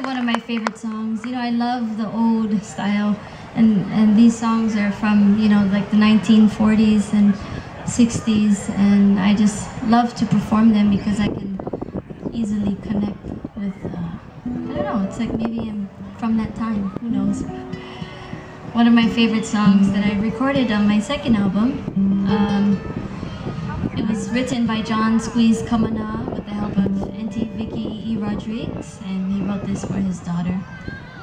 one of my favorite songs. You know, I love the old style, and these songs are from, you know, like the 1940s and 60s, and I just love to perform them because I can easily connect with, I don't know, it's like maybe I'm from that time, who knows. One of my favorite songs that I recorded on my second album, it was written by John Squeeze Kamana with the help of Auntie Vicky E. Rodriguez, and he wrote this for his daughter,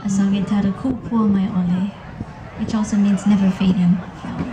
a song entitled Kupua Mai Ole, which also means never fading flower.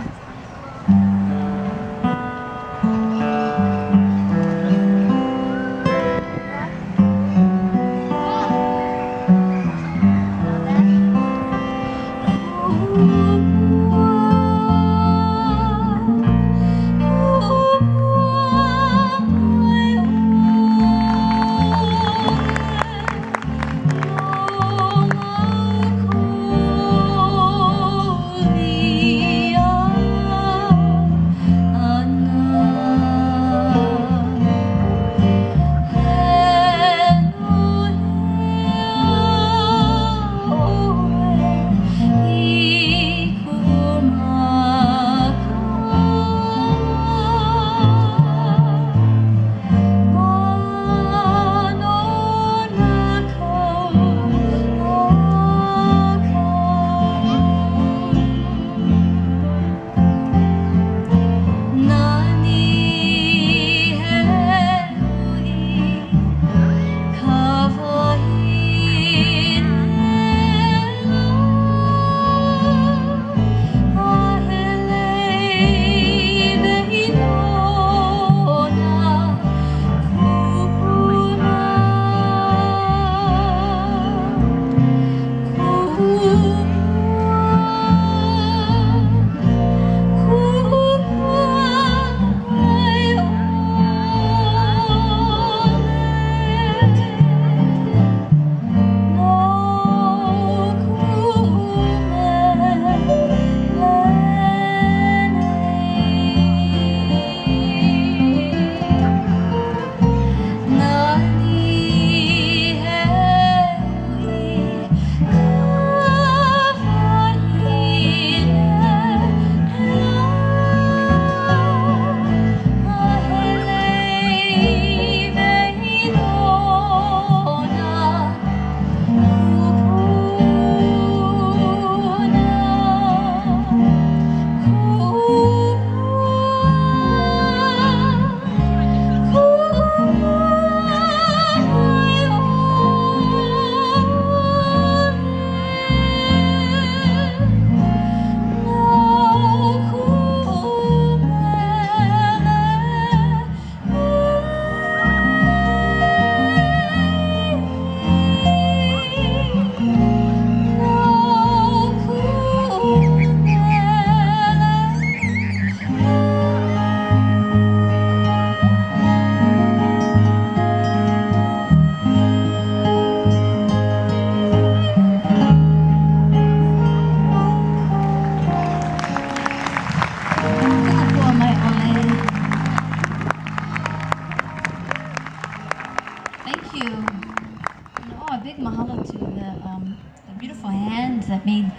Thank you. And, oh, a big mahalo to the beautiful hands that made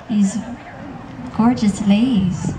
these gorgeous leis.